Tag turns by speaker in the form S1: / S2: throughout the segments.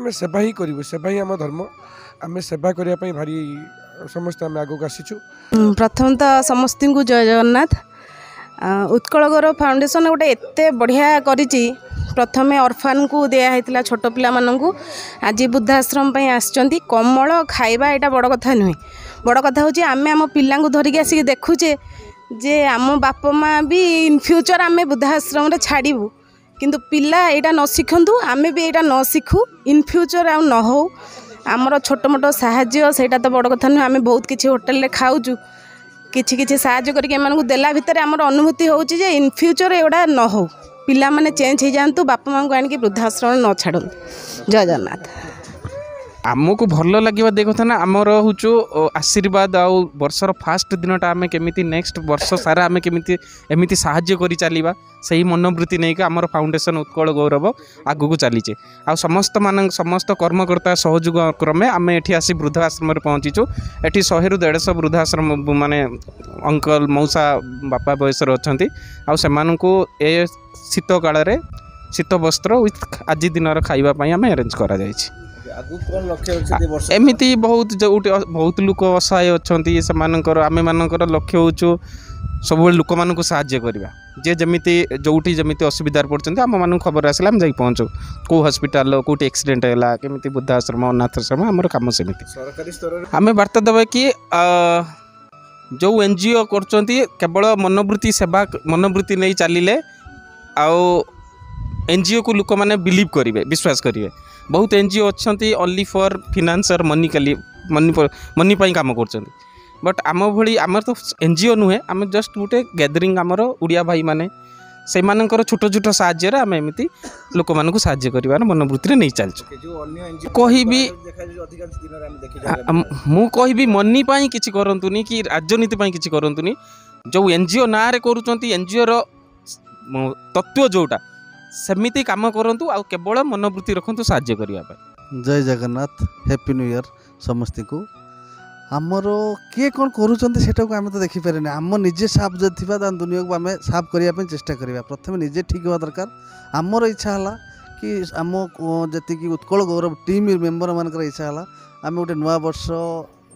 S1: आम सेवा ही करूँ सेवा ही आम धर्म आम सेवा करने भारी समस्त आम आगे आसीचु।
S2: प्रथम तो समस्त को जय जगन्नाथ। उत्कल गौरव फाउंडेशन गोटे एत बढ़िया करिछि। प्रथमे अर्फान को दिया छोट पिला मानू आज वृद्धाश्रम आसचंती कमल खाइबा एटा बड़ कथा नुहे। बड़ कथा हूँ आम आम पिला धरिकी आसिक देखुचे जे आम बापा माँ भी इन फ्यूचर आम वृद्धाश्रम छाड़ू किंतु पिला एटा न शिखु आम भी एटा न शिखु इन फ्यूचर आ न हो आमर छोट मोट साहाय्य सेटा तो बड़ कथा नुहे। आम बहुत किसी होटेल रे खाऊचु किछि किछि साहाय्य करके देला भितर आमर अनुभूति होउछि जे इन फ्यूचर एगुड़ा न हो पिला माने चेंज हो जातु बापा माँ को आनिक वृद्धाश्रम न छाड़ू। जय जगन्नाथ।
S3: आमको भल लगे देखा ना आमर हूँ आशीर्वाद आउ वर्षर फास्ट दिनटा आम केमी नेक्स्ट वर्ष सारा आम केमी एमती साहाय्य कर चलवा से मनोवृत्ति नहीं आमर फाउंडेशन उत्कल गौरव आगू चलीचे आ समस्त कर्मकर्ता सहयोग क्रमे आम एठी आसी वृद्धाश्रम पहुँचीचु। एठी 100 ରୁ 150 वृद्धाश्रम माने अंकल मौसा बापा बयसर अच्छा आ शीत काल शीत वस्त्र विथ आज दिन खावाई आम अरेंज करा एमती बहुत जो बहुत लोक असहाय अच्छा आम मानकर लक्ष्य हूँ सब लोक मान साहाय्य करवा जे जमीती जोटी जमीती असुविधा पड़ते आम मान खबर आसला आम जा पहुँचू कौ हस्पिटाल कौटी एक्सीडेंट है केमी वृद्धाश्रम अनाथाश्रम आम कम सेमती सरकारी स्तर आम वार्ता देवा कि जो एनजीओ कर केवल मनोवृत्ति सेवा मनोवृत्ति नहीं चलिले आउ एनजीओ को लोक मैंने बिलीव करेंगे विश्वास करेंगे। बहुत एनजीओ अच्छा ओनली फॉर फिनान्स और मनी मनी काम कर बट आम भली आम तो एनजीओ नुहे आम जस्ट गोटे गैदरिंग आमर उड़िया भाई माने से छोट छोट साहाय्य आम एमती लोक मान साहाय्य कर मनोवृत्ति नहीं चलचु कहबी मु कहबी मनी किसी करतुनी कि राजनीति किसी करतुनी जो एनजीओ ना रे करूँ एनजीओ तत्व जोटा सेमिति काम करंतु आ केवल मनोवृत्ति रखंतु साहाय्य करने।
S4: जय जगन्नाथ हैप्पी न्यू ईयर समस्त को आमर किए कौन करूँगा को आम तो देखिपारे आम निजे साफ जो थी दुनिया को आम साफ करने चेष्टा करवा प्रथम निजे ठीक हवा दरकार। आमर इच्छा है कि आम जी उत्कल गौरव टीम मेम्बर मान इच्छा है आम गोटे नुआ वर्ष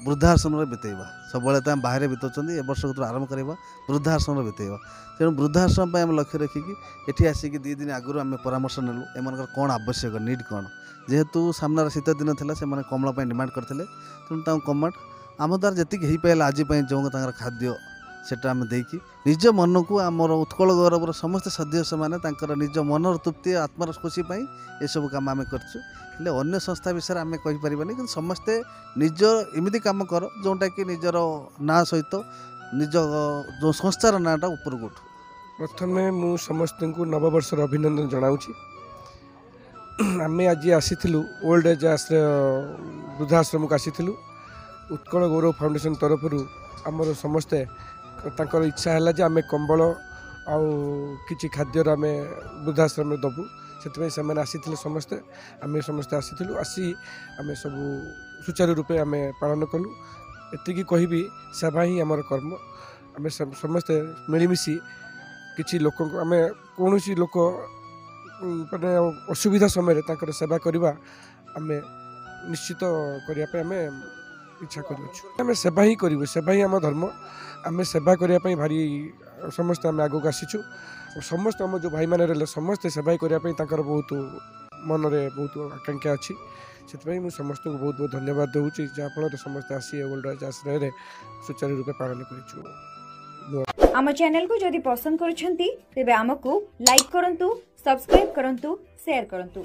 S4: वृद्धाश्रम बितेवा सब तो बाहर बिताऊँ ए वर्ष आरंभ करवा वृद्धाश्रम बितेवा तेणु वृद्धाश्रम आम लक्ष्य रखिकी एठी आसिक 2 दिन आगु आम परामर्श नेलु एम कौन आवश्यक नीड कौन जेहेतु सामने शीत दिन था से कमल डिमांड करते तेणु कमेंट आम द्वारा जी हो पाला आज जो खाद्य सेटा आम देकी निज मन को आमर उत्कल गौरवर समस्त सदस्य मैंने निज मनर तृप्ति आत्मार खुशी ये सब कम आम कर अन्य संस्था विषय आम कहीपर कि समस्ते निज एमती कम कर जोटा कि निजर ना सहित निज जो संस्थार नाटा ऊपर को उठू।
S1: प्रथम मु समस्त को नववर्ष अभिनंदन जनाऊँगी। आम आज आसी ओल्ड एज वृद्धाश्रम को आसीलु उत्कल गौरव फाउंडेशन तरफ आमर समस्ते तांकर इच्छा है जे आम कंबल आउ किछि खाद्य आम वृद्धाश्रम दबु से आसी समस्ते आम समस्ते आसी आम सब सुचारू रूपे आम पालन कलु। एतिकी कहबी सेवा ही आमर कर्म आम समस्ते मिलमिशि किछि लोक आम कौन लोक माने असुविधा समय तांकर सेवा करवा आम निश्चित करने आम इच्छा करें सेवा ही करूँ सेवा ही आम धर्म आम सेवा करने भारी समस्त आम आगे आसीचु। समस्त आम जो भाई मैंने रहे समस्ते सेवा करने बहुत मन में बहुत आकांक्षा अच्छी से मुझे समस्त को बहुत बहुत धन्यवाद दूसरी जहाँफल समस्त आसी ओल्ड एज आश्रय सुचारू रूपे पालन कर।
S5: आम चैनल को जदि पसंद करुछंती तेबे आमको लाइक करंतु, सब्सक्राइब करंतु, शेयर करंतु।